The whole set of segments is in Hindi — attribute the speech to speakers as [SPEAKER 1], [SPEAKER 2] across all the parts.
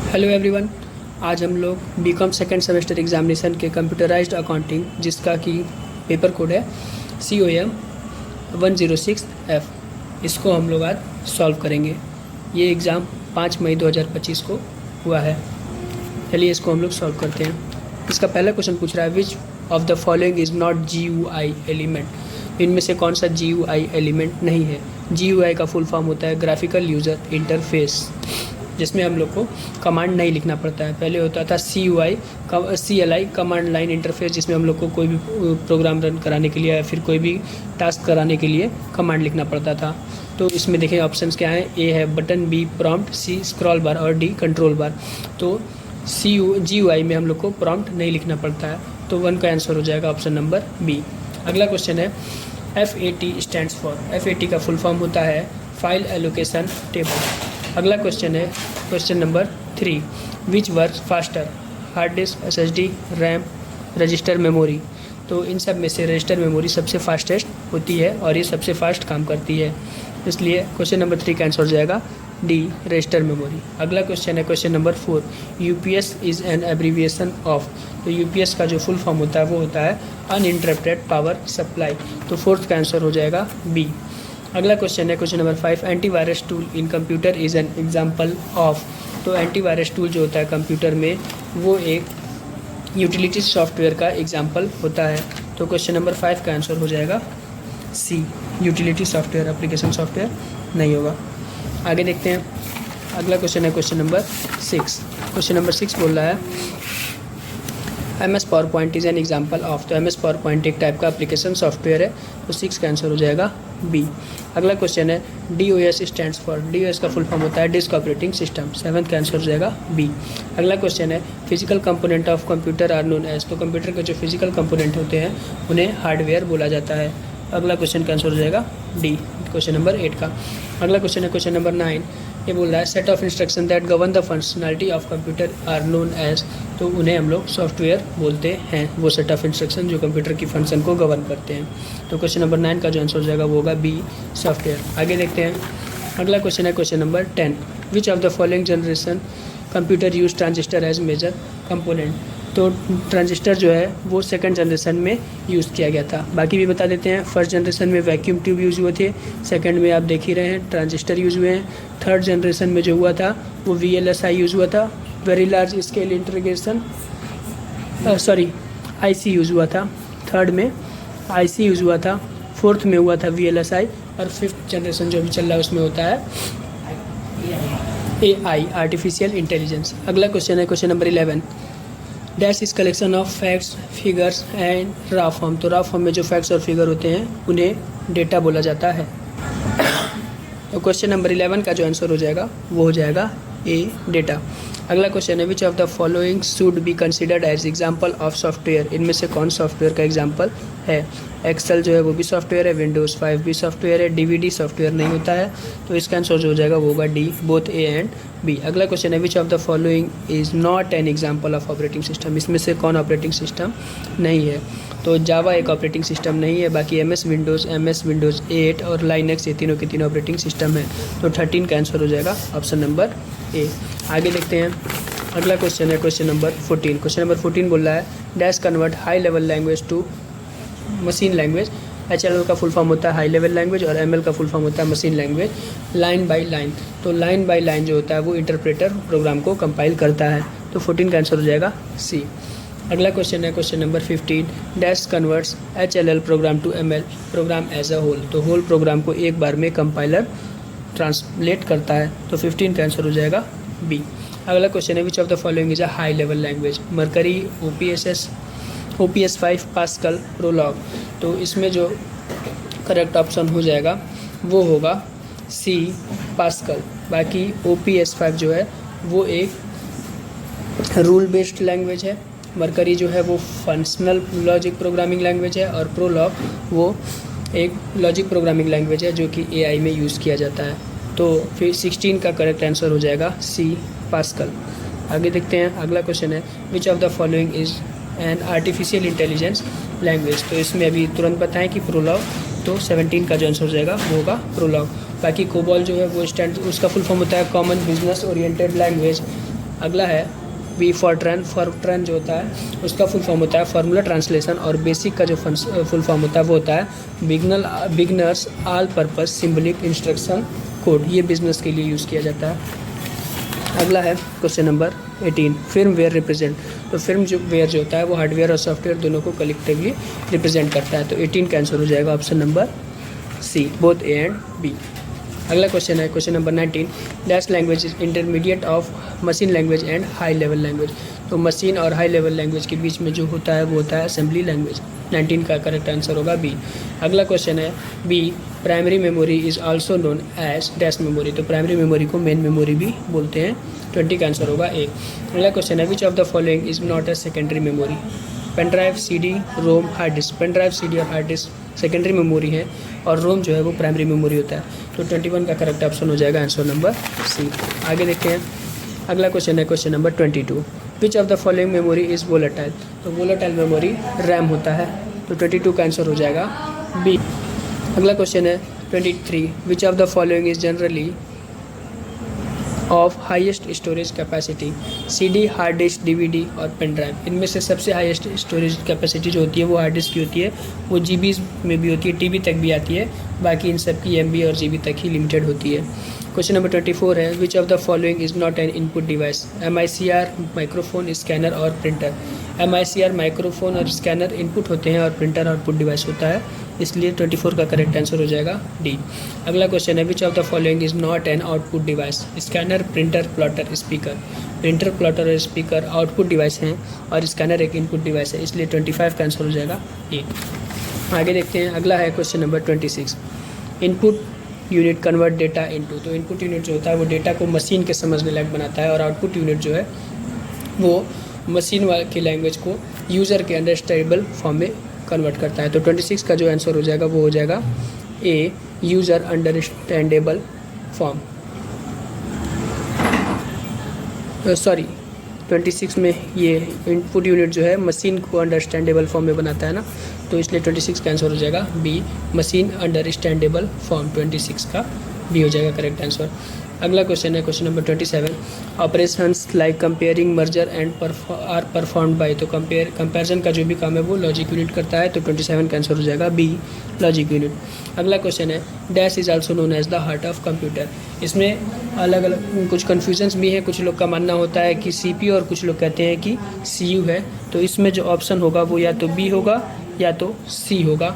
[SPEAKER 1] Hello everyone. आज हम लोग बीकॉम सेकेंड सेमेस्टर एग्जामिनेशन के कंप्यूटराइज्ड अकाउंटिंग जिसका कि पेपर कोड है COM 106F, इसको हम लोग आज सॉल्व करेंगे। ये एग्ज़ाम 5 मई 2025 को हुआ है। चलिए इसको हम लोग सॉल्व करते हैं। इसका पहला क्वेश्चन पूछ रहा है which of the following is not GUI element. इनमें से कौन सा GUI एलिमेंट नहीं है। GUI का फुल फॉर्म होता है ग्राफिकल यूज़र इंटरफेस, जिसमें हम लोग को कमांड नहीं लिखना पड़ता है। पहले होता था CLI कमांड लाइन इंटरफेस, जिसमें हम लोग को कोई भी प्रोग्राम रन कराने के लिए या फिर कोई भी टास्क कराने के लिए कमांड लिखना पड़ता था। तो इसमें देखें ऑप्शंस क्या हैं। A है button, B prompt, C scroll बार और D कंट्रोल बार। तो GUI में हम लोग को प्रॉम्प्ट नहीं लिखना पड़ता है, तो 1 का आंसर हो जाएगा ऑप्शन नंबर B। अगला क्वेश्चन है FAT स्टैंड्स फॉर। FAT का फुल फॉर्म होता है फाइल एलोकेशन टेबल। अगला क्वेश्चन है question number 3, which work faster, hard disk, SSD, RAM, register memory. तो इन सब में से रजिस्टर मेमोरी सबसे फास्टेस्ट होती है और ये सबसे फास्ट काम करती है, इसलिए क्वेश्चन नंबर 3 का आंसर हो जाएगा D रजिस्टर मेमोरी। अगला क्वेश्चन है question number 4, UPS is an abbreviation of. तो UPS का जो फुल फॉर्म होता है वो होता है अनइंटरप्टेड पावर सप्लाई। तो 4th का आंसर हो जाएगा B। अगला क्वेश्चन है question number 5, antivirus tool in computer is an example of. तो एंटीवायरस टूल जो होता है कंप्यूटर में वो एक यूटिलिटी सॉफ्टवेयर का एग्जांपल होता है। तो क्वेश्चन नंबर 5 का आंसर हो जाएगा C utility software, application software नहीं होगा। आगे देखते हैं। अगला क्वेश्चन है क्वेश्चन नंबर 6। क्वेश्चन नंबर 6 बोल रहा है MS power point is an example of. तो MS पावर पॉइंट एक टाइप का एप्लीकेशन सॉफ्टवेयर है, तो 6 का आंसर हो जाएगा B। अगला क्वेश्चन है DOS स्टैंड्स फॉर। DOS का फुल फॉर्म होता है डिस्क ऑपरेटिंग सिस्टम। 7th का आंसर हो जाएगा B। अगला क्वेश्चन है physical component of computer are known as. तो कंप्यूटर के जो फिजिकल कंपोनेंट होते हैं उन्हें हार्डवेयर बोला जाता है। अगला क्वेश्चन का आंसर हो जाएगा D क्वेश्चन नंबर 8 का। अगला क्वेश्चन है क्वेश्चन नंबर 9, ये बोल रहा है set of instruction that govern the functionality of computer are known as. तो उन्हें हम लोग सॉफ्टवेयर बोलते हैं, वो सेट ऑफ इंस्ट्रक्शन जो कंप्यूटर की फंक्शन को गवर्न करते हैं। तो क्वेश्चन नंबर 9 का जो आंसर हो जाएगा वो होगा B सॉफ्टवेयर। आगे देखते हैं। अगला क्वेश्चन है question number 10, which of the following generation computer use transistor as major component. तो ट्रांजिस्टर जो है वो सेकंड जनरेशन में यूज़ किया गया था। बाकी भी बता देते हैं। फर्स्ट जनरेशन में वैक्यूम ट्यूब यूज़ हुए थे, सेकंड में आप देख ही रहे हैं ट्रांजिस्टर यूज़ हुए हैं। थर्ड जनरेशन में जो हुआ था वो VLSI यूज़ हुआ था, very large scale integration IC use हुआ था। थर्ड में IC यूज़ हुआ था, फोर्थ में हुआ था VLSI और फिफ्थ जनरेशन जो अभी चल रहा है उसमें होता है AI आर्टिफिशियल इंटेलिजेंस। अगला क्वेश्चन है question number 11, dash is collection of facts figures and raw form. तो रॉ फॉर्म में जो फैक्ट्स और फिगर होते हैं उन्हें डेटा बोला जाता है। तो क्वेश्चन नंबर 11 का जो आंसर हो जाएगा वो हो जाएगा A डेटा। अगला क्वेश्चन है which of the following should be considered as example of software. इनमें से कौन सॉफ्टवेयर का एग्जाम्पल है। एक्सेल जो है वो भी सॉफ्टवेयर है, विंडोज़ 5 भी सॉफ्टवेयर है, DVD सॉफ्टवेयर नहीं होता है। तो इसका आंसर जो हो जाएगा वो होगा D both A and B। अगला क्वेश्चन है which of the following is not an example of operating system. इसमें से कौन ऑपरेटिंग सिस्टम नहीं है। तो जावा एक ऑपरेटिंग सिस्टम नहीं है, बाकी MS विंडोज़ 8 और लाइनक्स ये तीनों के तीनों ऑपरेटिंग सिस्टम है। तो 13 का आंसर हो जाएगा ऑप्शन नंबर A। आगे देखते हैं। अगला क्वेश्चन है क्वेश्चन नंबर 14। क्वेश्चन नंबर 14 बोल रहा है dash convert high level language to machine language. HLL का फुल फॉर्म होता है हाई लेवल लैंग्वेज और ML का फुल फॉर्म होता है machine language. Line by line, तो लाइन बाय लाइन जो होता है वो इंटरप्रेटर प्रोग्राम को कंपाइल करता है। तो 14 का आंसर हो जाएगा C। अगला क्वेश्चन है question number 15, dash converts HLL program to ML program as a whole. तो होल प्रोग्राम को एक बार में कंपाइलर ट्रांसलेट करता है। तो 15 का आंसर हो जाएगा B। अगला क्वेश्चन है which of the following is a high level language. Mercury, OPS 5, Pascal, Prolog. तो इसमें जो करेक्ट ऑप्शन हो जाएगा वो होगा C पास्कल। बाकी OPS 5 जो है वो एक रूल बेस्ड लैंग्वेज है, मरकरी जो है वो फंक्शनल लॉजिक प्रोग्रामिंग लैंग्वेज है और प्रोलॉग वो एक लॉजिक प्रोग्रामिंग लैंग्वेज है जो कि AI में यूज़ किया जाता है। तो फिर 16 का करेक्ट आंसर हो जाएगा C पास्कल। आगे देखते हैं। अगला क्वेश्चन है which of the following is an artificial intelligence language. तो इसमें अभी तुरंत बताएं कि प्रोलॉग। तो 17 का जो आंसर हो जाएगा वो होगा प्रोलॉग। बाकी कोबॉल जो है वो उसका फुल फॉर्म होता है कॉमन बिजनेस ओरिएंटेड लैंग्वेज। अगला है वी फॉरट्रैन जो होता है उसका फुल फॉर्म होता है फार्मूला ट्रांसलेशन, और बेसिक का जो फुल फॉर्म होता है वो होता है beginners all purpose symbolic instruction code. ये बिजनेस के लिए यूज़ किया जाता है। अगला है क्वेश्चन नंबर 18, फिर्म वेयर रिप्रेजेंट। तो फिर्म जो वेयर जो होता है वो हार्डवेयर और सॉफ्टवेयर दोनों को कलेक्टिवली रिप्रेजेंट करता है। तो 18 का आंसर हो जाएगा option number C, both A and B. अगला क्वेश्चन है question number 19, dash language is intermediate of machine language and high level language. तो मशीन और हाई लेवल लैंग्वेज के बीच में जो होता है वो होता है असेंबली लैंग्वेज। 19 का करेक्ट आंसर होगा बी। अगला क्वेश्चन है B, primary memory is also known as dash memory. तो प्राइमरी मेमोरी को मेन मेमोरी भी बोलते हैं। 20 का आंसर होगा ए। अगला क्वेश्चन है which of the following is not a secondary memory. Pen drive, CD, ROM, hard disk. Pen drive, CD और हार्ड डिस्क सेकेंडरी मेमोरी है और रोम जो है वो प्राइमरी मेमोरी होता है। तो 21 का करेक्ट ऑप्शन हो जाएगा आंसर नंबर सी। आगे देखते हैं अगला क्वेश्चन है question number 22, which of the following memory is volatile. तो वोलेटाइल मेमोरी रैम होता है। तो 22 का आंसर हो जाएगा बी। अगला क्वेश्चन है 23, विच of the following is generally of highest storage capacity. CD, hard disk, DVD और पेन ड्राइव। इनमें से सबसे हाईएस्ट स्टोरेज कैपेसिटी जो होती है वो हार्ड डिस्क की होती है। वो GB में भी होती है, TB तक भी आती है। बाकी इन सब की MB और GB तक ही लिमिटेड होती है। क्वेश्चन नंबर 24 है which of the following is not an input device. MICR, microphone, scanner और प्रिंटर। MICR, माइक्रोफोन और स्कैनर इनपुट होते हैं और प्रिंटर आउटपुट डिवाइस होता है, इसलिए 24 का करेक्ट आंसर हो जाएगा डी। अगला क्वेश्चन है which of the following is not an output device. Scanner, printer, plotter, speaker. Printer, plotter और स्पीकर आउटपुट डिवाइस हैं और स्कैनर एक इनपुट डिवाइस है, इसलिए 25 का आंसर हो जाएगा ए। आगे देखते हैं अगला है question number 26, input unit convert data into. तो इनपुट यूनिट जो होता है वो डेटा को मशीन के समझने लायक बनाता है और आउटपुट यूनिट जो है वो मशीन की लैंग्वेज को यूज़र के अंडरस्टैंडेबल फॉर्म में कन्वर्ट करता है। तो 26 का जो आंसर हो जाएगा वो हो जाएगा ए, यूज़र अंडरस्टैंडेबल फॉर्म। 26 में ये इनपुट यूनिट जो है मशीन को अंडरस्टैंडेबल फॉर्म में बनाता है ना, तो इसलिए 26 का आंसर हो जाएगा बी, मशीन अंडरस्टैंडेबल फॉर्म। 26 का बी हो जाएगा करेक्ट आंसर। अगला क्वेश्चन है question number 27, operations like comparing, merger and are performed by. तो कंपेरिजन का जो भी काम है वो लॉजिक यूनिट करता है, तो 27 का आंसर हो जाएगा बी, लॉजिक यूनिट। अगला क्वेश्चन है dash is also known as the heart of computer. इसमें अलग अलग कुछ कन्फ्यूजन्स भी है। कुछ लोग का मानना होता है कि CPU और कुछ लोग कहते हैं कि CU है। तो इसमें जो ऑप्शन होगा वो या तो बी होगा या तो C होगा।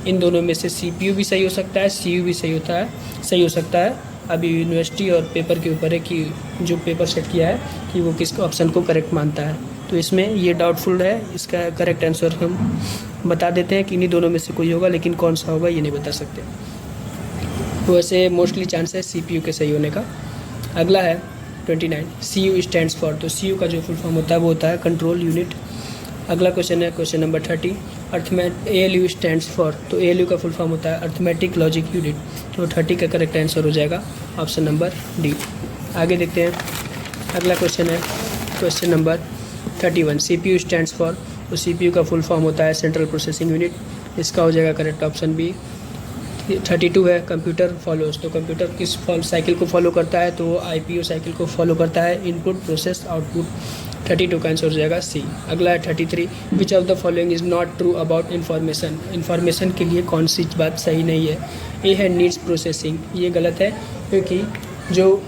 [SPEAKER 1] इन दोनों में से CPU भी सही हो सकता है, CU भी सही हो सकता है। अभी यूनिवर्सिटी और पेपर के ऊपर है कि जो पेपर सेट किया है कि वो किस ऑप्शन को करेक्ट मानता है। तो इसमें ये डाउटफुल है। इसका करेक्ट आंसर हम बता देते हैं कि इन्हीं दोनों में से कोई होगा, लेकिन कौन सा होगा ये नहीं बता सकते। तो वैसे मोस्टली चांस है CPU के सही होने का। अगला है 29, CU स्टैंड्स फॉर। तो CU का जो फुल फॉर्म होता है वो होता है कंट्रोल यूनिट। अगला क्वेश्चन है question number 30, ALU stands for. तो ALU का फुल फॉर्म होता है अर्थमेटिक लॉजिक यूनिट। तो 30 का करेक्ट आंसर हो जाएगा ऑप्शन नंबर डी। आगे देखते हैं अगला क्वेश्चन है question number 31, CPU stands for. तो CPU का फुल फॉर्म होता है सेंट्रल प्रोसेसिंग यूनिट। इसका हो जाएगा करेक्ट ऑप्शन बी। 32 है कंप्यूटर फॉलोज। तो कंप्यूटर किस साइकिल को फॉलो करता है, तो वो IPO साइकिल को फॉलो करता है, इनपुट, प्रोसेस, आउटपुट। 32 का आंसर हो जाएगा सी। अगला है 33, विच of the following is not true about information. Information के लिए कौन सी बात सही नहीं है। ए है नीड्स प्रोसेसिंग, ये गलत है क्योंकि जो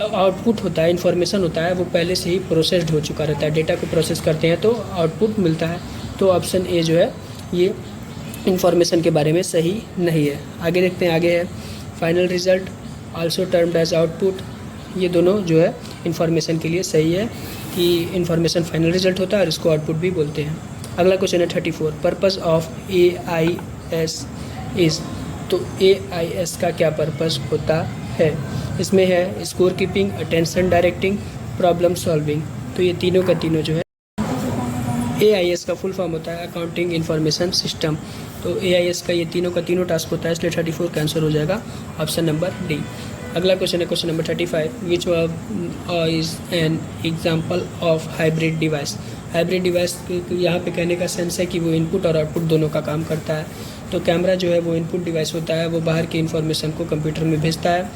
[SPEAKER 1] आउटपुट होता है, इन्फॉर्मेशन होता है, वो पहले से ही प्रोसेस्ड हो चुका रहता है। डेटा को प्रोसेस करते हैं तो आउटपुट मिलता है। तो ऑप्शन ए जो है ये इन्फॉर्मेशन के बारे में सही नहीं है। आगे देखते हैं, आगे है final result also termed as output. ये दोनों जो है इन्फॉर्मेशन के लिए सही है कि इन्फॉर्मेशन फाइनल रिजल्ट होता है और इसको आउटपुट भी बोलते हैं। अगला क्वेश्चन है 34, पर्पस ऑफ AIS इज़। तो AIS का क्या पर्पस होता है। इसमें है score keeping, attention directing, problem solving. तो ये तीनों का तीनों जो है AIS का फुल फॉर्म होता है अकाउंटिंग इंफॉर्मेशन सिस्टम। तो AIS का ये तीनों का तीनों टास्क होता है, इसलिए 34 का आंसर हो जाएगा ऑप्शन नंबर डी। अगला क्वेश्चन है question number 35, which is an example of hybrid device. Hybrid device यहाँ पे कहने का सेंस है कि वो इनपुट और आउटपुट दोनों का काम करता है। तो कैमरा जो है वो इनपुट डिवाइस होता है, वो बाहर की इन्फॉर्मेशन को कंप्यूटर में भेजता है।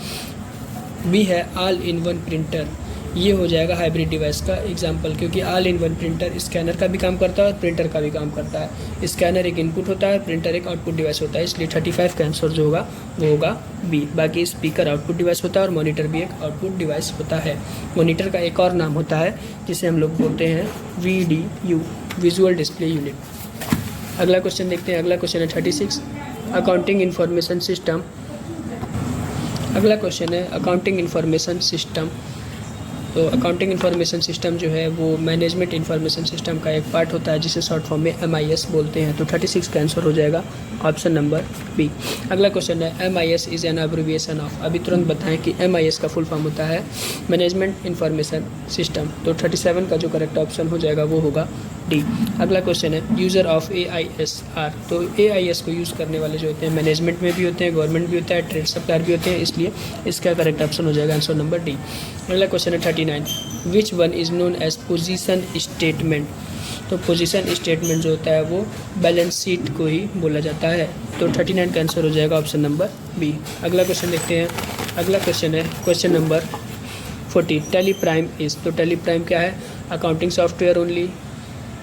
[SPEAKER 1] बी है ऑल इन वन प्रिंटर। ये हो जाएगा हाइब्रिड डिवाइस का एग्जांपल, क्योंकि all in one printer scanner का भी काम करता है और प्रिंटर का भी काम करता है। स्कैनर एक इनपुट होता है, प्रिंटर एक आउटपुट डिवाइस होता है, इसलिए 35 का आंसर जो होगा वो होगा बी। बाकी स्पीकर आउटपुट डिवाइस होता है और मॉनिटर भी एक आउटपुट डिवाइस होता है। मॉनिटर का एक और नाम होता है जिसे हम लोग बोलते हैं VDU, विजुअल डिस्प्ले यूनिट। अगला क्वेश्चन देखते हैं। अगला क्वेश्चन है 36, अकाउंटिंग इंफॉर्मेशन सिस्टम। अगला क्वेश्चन है अकाउंटिंग इंफॉर्मेशन सिस्टम। तो अकाउंटिंग इंफॉर्मेशन सिस्टम जो है वो मैनेजमेंट इंफॉर्मेशन सिस्टम का एक पार्ट होता है जिसे शॉर्ट फॉर्म में MIS बोलते हैं। तो 36 का आंसर हो जाएगा ऑप्शन नंबर बी। अगला क्वेश्चन है MIS is an abbreviation of. अभी तुरंत बताएं कि MIS का फुल फॉर्म होता है मैनेजमेंट इंफॉर्मेशन सिस्टम। तो 37 का जो करेक्ट ऑप्शन हो जाएगा वो होगा डी। अगला क्वेश्चन है यूज़र ऑफ AISR। तो AIS को यूज़ करने वाले जो होते हैं मैनेजमेंट में भी होते हैं, गवर्नमेंट भी होता है, ट्रेड सप्लायर भी होते हैं, इसलिए इसका करेक्ट ऑप्शन हो जाएगा आंसर नंबर डी। अगला क्वेश्चन है 39, which one is known as position statement. तो पोजीशन स्टेटमेंट जो होता है वो बैलेंस शीट को ही बोला जाता है। तो 39 का आंसर हो जाएगा ऑप्शन नंबर बी। अगला क्वेश्चन देखते हैं। अगला क्वेश्चन है question number 40, Tally Prime is. तो टैली प्राइम क्या है? Accounting software only.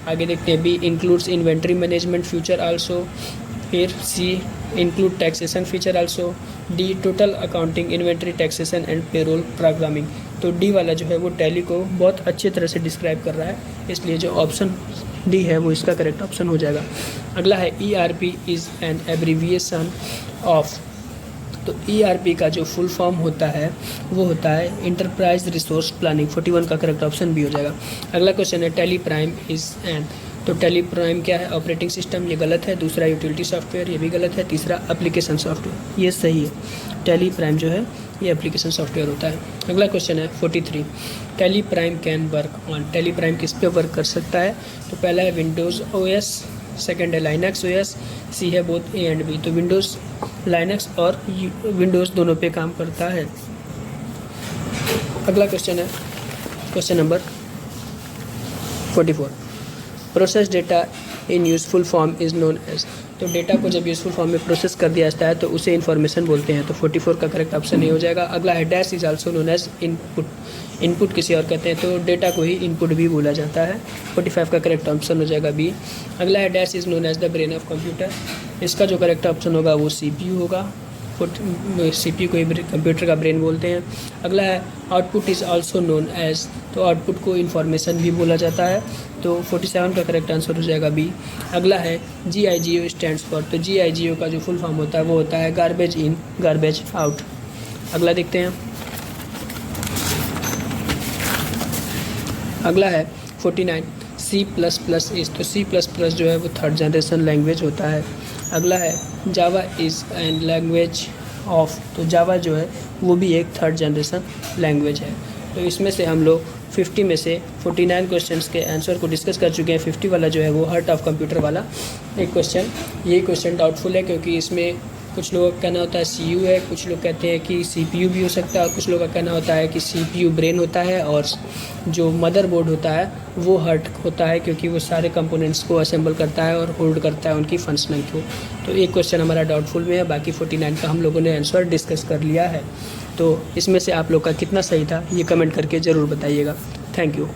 [SPEAKER 1] आगे देखते हैं B includes inventory management future also. फिर C include taxation feature also. D total accounting inventory taxation and payroll programming. तो डी वाला जो है वो टैली को बहुत अच्छी तरह से डिस्क्राइब कर रहा है, इसलिए जो ऑप्शन डी है वो इसका करेक्ट ऑप्शन हो जाएगा। अगला है ERP is an abbreviation of. तो ERP का जो फुल फॉर्म होता है वो होता है इंटरप्राइज रिसोर्स प्लानिंग। 41 का करेक्ट ऑप्शन भी हो जाएगा। अगला क्वेश्चन है टैली प्राइम इज़ एन। तो टैली प्राइम क्या है? ऑपरेटिंग सिस्टम, ये गलत है। दूसरा यूटिलिटी सॉफ्टवेयर, ये भी गलत है। तीसरा एप्लीकेशन सॉफ्टवेयर, ये सही है। टैली प्राइम जो है ये एप्लीकेशन सॉफ्टवेयर होता है। अगला क्वेश्चन है 43, Tally Prime can work on. Tally Prime किस पे वर्क कर सकता है? तो पहला है विंडोज़ OS, सेकेंड है लाइनक्स OS, सी है बोथ A एंड B। तो विंडोज़, लाइनक्स और विंडोज़ दोनों पे काम करता है। अगला क्वेश्चन है question number 44, process data in useful form is known as. तो डेटा को जब यूज़फुल फॉर्म में प्रोसेस कर दिया जाता है तो उसे इन्फॉर्मेशन बोलते हैं। तो 44 का करेक्ट ऑप्शन नहीं हो जाएगा। अगला है dash is also known as input. Input किसी और कहते हैं तो डेटा को ही इनपुट भी बोला जाता है। 45 का करेक्ट ऑप्शन हो जाएगा बी। अगला है dash is known as the brain of computer. इसका जो करेक्ट ऑप्शन होगा वो CPU होगा। CPU को ही कंप्यूटर का ब्रेन बोलते हैं। अगला है output is also known as. तो आउटपुट को इन्फॉर्मेशन भी बोला जाता है। तो 47 का करेक्ट आंसर हो जाएगा बी। अगला है GIGO स्टैंड्स फॉर। तो GIGO का जो फुल फॉर्म होता है वो होता है गार्बेज इन गार्बेज आउट। अगला देखते हैं। अगला है 49, C++ इज़। तो C++ जो है वो थर्ड जनरेशन लैंग्वेज होता है। अगला है जावा इज़ एन लैंग्वेज ऑफ। तो जावा जो है वो भी एक थर्ड जनरेशन लैंग्वेज है। तो इसमें से हम लोग 50 में से 49 क्वेश्चंस के आंसर को डिस्कस कर चुके हैं। 50 वाला जो है वो हार्ट ऑफ कंप्यूटर वाला एक क्वेश्चन, ये क्वेश्चन डाउटफुल है क्योंकि इसमें कुछ लोगों का कहना होता है CU है, कुछ लोग कहते हैं कि CPU भी हो सकता है और कुछ लोगों का कहना होता है कि CPU ब्रेन होता है और जो मदरबोर्ड होता है वो हार्ट होता है क्योंकि वो सारे कंपोनेंट्स को असेंबल करता है और होल्ड करता है उनकी फंक्शनिंग को। तो एक क्वेश्चन हमारा डाउटफुल में है, बाकी 49 का हम लोगों ने आंसर डिस्कस कर लिया है। तो इसमें से आप लोग का कितना सही था ये कमेंट करके ज़रूर बताइएगा। Thank you.